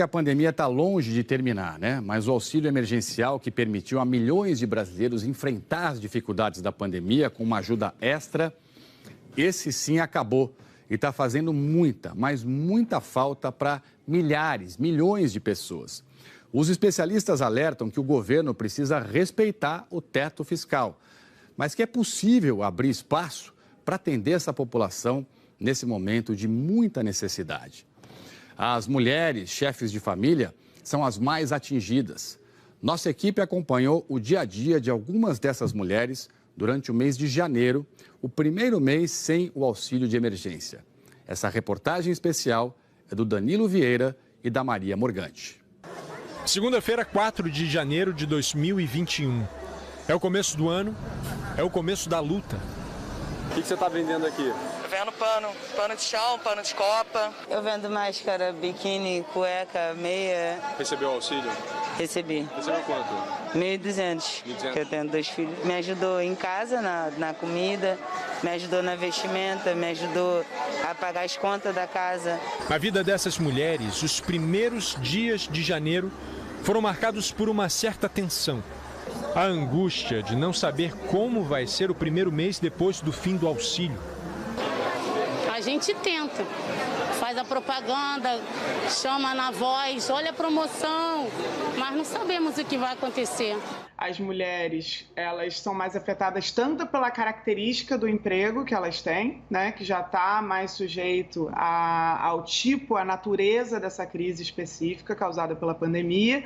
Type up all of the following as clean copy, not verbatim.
A pandemia está longe de terminar, né? Mas o auxílio emergencial que permitiu a milhões de brasileiros enfrentar as dificuldades da pandemia com uma ajuda extra, esse sim acabou e está fazendo muita, mas muita falta para milhões de pessoas. Os especialistas alertam que o governo precisa respeitar o teto fiscal, mas que é possível abrir espaço para atender essa população nesse momento de muita necessidade. As mulheres, chefes de família, são as mais atingidas. Nossa equipe acompanhou o dia a dia de algumas dessas mulheres durante o mês de janeiro, o primeiro mês sem o auxílio de emergência. Essa reportagem especial é do Danilo Vieira e da Maria Morgante. Segunda-feira, 4 de janeiro de 2021. É o começo do ano, é o começo da luta. O que você está vendendo aqui? Eu vendo pano de chão, pano de copa. Eu vendo máscara, biquíni, cueca, meia. Recebeu auxílio? Recebi. Recebeu quanto? 1.200, que eu tenho 2 filhos. Me ajudou em casa, na comida, me ajudou na vestimenta, me ajudou a pagar as contas da casa. Na vida dessas mulheres, os primeiros dias de janeiro foram marcados por uma certa tensão. A angústia de não saber como vai ser o primeiro mês depois do fim do auxílio. A gente tenta, faz a propaganda, chama na voz, olha a promoção, mas não sabemos o que vai acontecer. As mulheres, elas são mais afetadas tanto pela característica do emprego que elas têm, né, que já está mais sujeito ao tipo, à natureza dessa crise específica causada pela pandemia,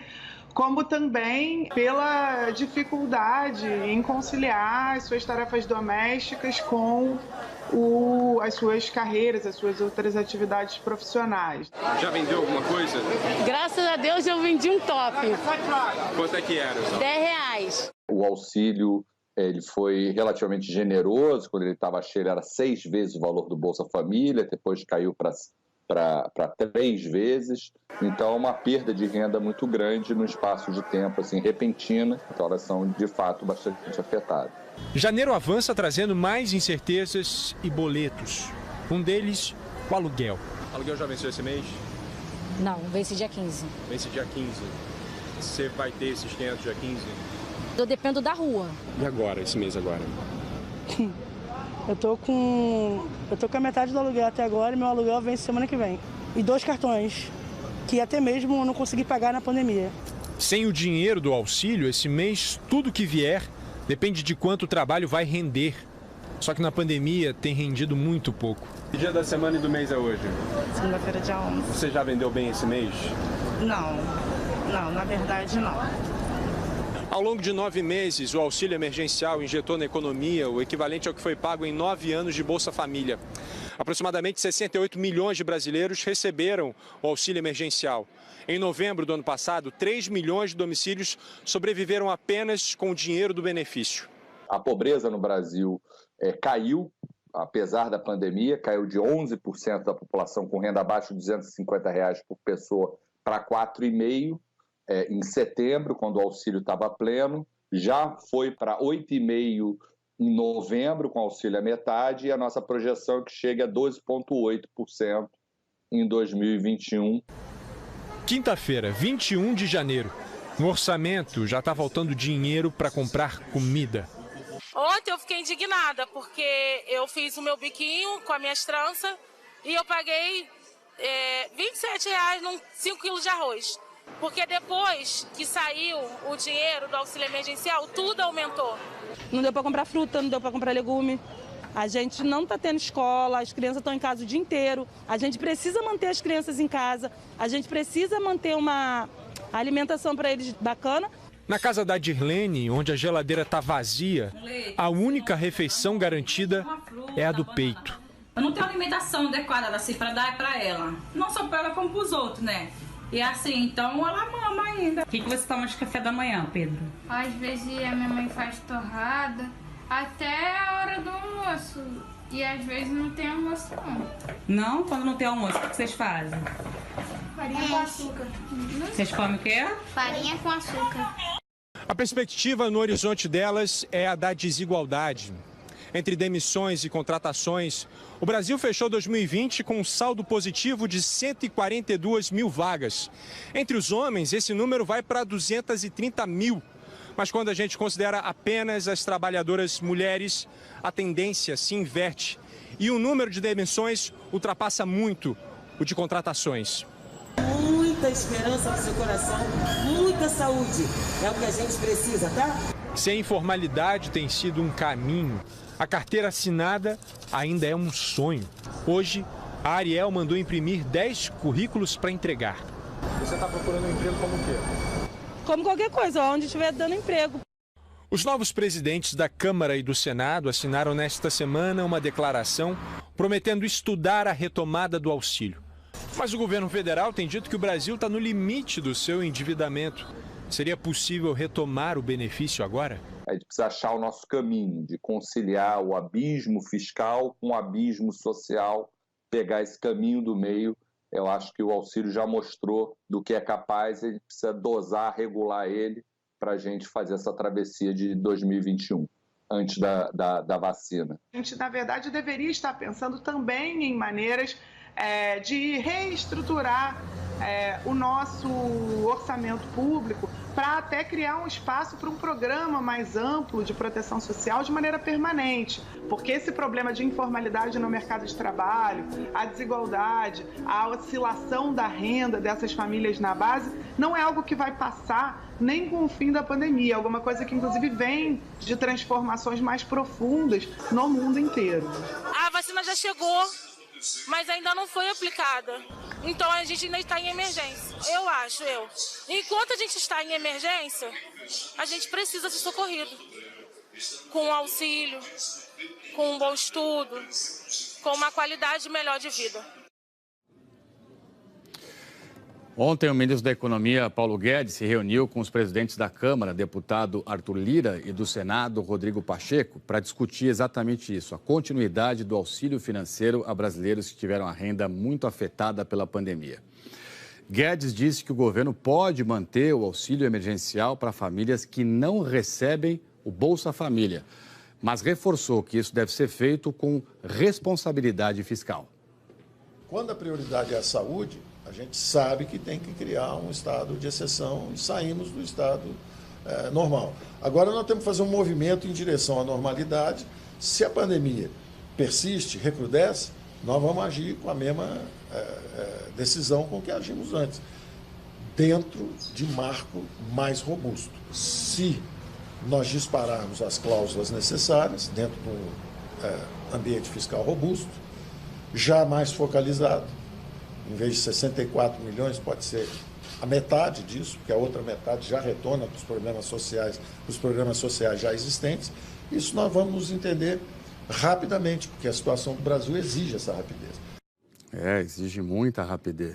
como também pela dificuldade em conciliar as suas tarefas domésticas com as suas carreiras, as suas outras atividades profissionais. Já vendeu alguma coisa? Graças a Deus eu vendi um top. Quanto é que era? R$10. O auxílio ele foi relativamente generoso, quando ele estava cheio era 6 vezes o valor do Bolsa Família, depois caiu para 3 vezes, então uma perda de renda muito grande no espaço de tempo, assim, repentina, então elas são de fato bastante afetadas. Janeiro avança trazendo mais incertezas e boletos. Um deles, o aluguel. O aluguel já venceu esse mês? Não, vence dia 15. Vence dia 15. Você vai ter esses 500 dia 15? Eu dependo da rua. E agora, esse mês agora? Eu tô com a metade do aluguel até agora e meu aluguel vence semana que vem. E 2 cartões, que até mesmo eu não consegui pagar na pandemia. Sem o dinheiro do auxílio, esse mês, tudo que vier depende de quanto o trabalho vai render. Só que na pandemia tem rendido muito pouco. Que dia da semana e do mês é hoje? Segunda-feira, dia 11. Você já vendeu bem esse mês? Não, na verdade não. Ao longo de 9 meses, o auxílio emergencial injetou na economia o equivalente ao que foi pago em 9 anos de Bolsa Família. Aproximadamente 68 milhões de brasileiros receberam o auxílio emergencial. Em novembro do ano passado, 3 milhões de domicílios sobreviveram apenas com o dinheiro do benefício. A pobreza no Brasil caiu, apesar da pandemia, caiu de 11% da população com renda abaixo de R$250 por pessoa para 4,5%. Em setembro, quando o auxílio estava pleno, já foi para 8,5% em novembro, com auxílio à metade, e a nossa projeção é que chegue a 12,8% em 2021. Quinta-feira, 21 de janeiro. No orçamento já está faltando dinheiro para comprar comida. Ontem eu fiquei indignada, porque eu fiz o meu biquinho com as minhas tranças e eu paguei R$27 num 5 quilos de arroz. Porque depois que saiu o dinheiro do auxílio emergencial, tudo aumentou. Não deu para comprar fruta, não deu para comprar legume. A gente não está tendo escola, as crianças estão em casa o dia inteiro. A gente precisa manter as crianças em casa, a gente precisa manter uma alimentação para eles bacana. Na casa da Dirlene, onde a geladeira está vazia, a única refeição garantida é a do peito. Eu não tenho alimentação adequada assim, para dar para ela. Não só para ela, como para os outros, né? E assim, então ela mama ainda. O que você toma de café da manhã, Pedro? Às vezes a minha mãe faz torrada até a hora do almoço. E às vezes não tem almoço não. Não? Quando não tem almoço, o que vocês fazem? Farinha com açúcar. Vocês comem o quê? Farinha com açúcar. A perspectiva no horizonte delas é a da desigualdade. entre demissões e contratações, o Brasil fechou 2020 com um saldo positivo de 142 mil vagas. Entre os homens, esse número vai para 230 mil. Mas quando a gente considera apenas as trabalhadoras mulheres, a tendência se inverte. E o número de demissões ultrapassa muito o de contratações. Muita esperança no seu coração, muita saúde. É o que a gente precisa, tá? Se a informalidade tem sido um caminho, a carteira assinada ainda é um sonho. Hoje, a Ariel mandou imprimir 10 currículos para entregar. Você está procurando um emprego como o quê? Como qualquer coisa, onde estiver dando emprego. Os novos presidentes da Câmara e do Senado assinaram nesta semana uma declaração prometendo estudar a retomada do auxílio. Mas o governo federal tem dito que o Brasil está no limite do seu endividamento. Seria possível retomar o benefício agora? A gente precisa achar o nosso caminho de conciliar o abismo fiscal com o abismo social, pegar esse caminho do meio. Eu acho que o auxílio já mostrou do que é capaz, a gente precisa dosar, regular ele para a gente fazer essa travessia de 2021, antes da vacina. A gente, na verdade, deveria estar pensando também em maneiras de reestruturar o nosso orçamento público para até criar um espaço para um programa mais amplo de proteção social de maneira permanente. Porque esse problema de informalidade no mercado de trabalho, a desigualdade, a oscilação da renda dessas famílias na base, não é algo que vai passar nem com o fim da pandemia. Alguma coisa que, inclusive, vem de transformações mais profundas no mundo inteiro. A vacina já chegou, mas ainda não foi aplicada. Então a gente ainda está em emergência, eu acho. Enquanto a gente está em emergência, a gente precisa ser socorrido. Com auxílio, com um bom estudo, com uma qualidade melhor de vida. Ontem, o ministro da Economia, Paulo Guedes, se reuniu com os presidentes da Câmara, deputado Arthur Lira, e do Senado, Rodrigo Pacheco, para discutir exatamente isso, a continuidade do auxílio financeiro a brasileiros que tiveram a renda muito afetada pela pandemia. Guedes disse que o governo pode manter o auxílio emergencial para famílias que não recebem o Bolsa Família, mas reforçou que isso deve ser feito com responsabilidade fiscal. Quando a prioridade é a saúde, a gente sabe que tem que criar um estado de exceção e saímos do estado normal. Agora nós temos que fazer um movimento em direção à normalidade. Se a pandemia persiste, recrudesce, nós vamos agir com a mesma decisão com que agimos antes, dentro de marco mais robusto. Se nós dispararmos as cláusulas necessárias, dentro de um ambiente fiscal robusto, já mais focalizado, em vez de 64 milhões, pode ser a metade disso, porque a outra metade já retorna para os programas sociais já existentes. Isso nós vamos nos entender rapidamente, porque a situação do Brasil exige essa rapidez. Exige muita rapidez.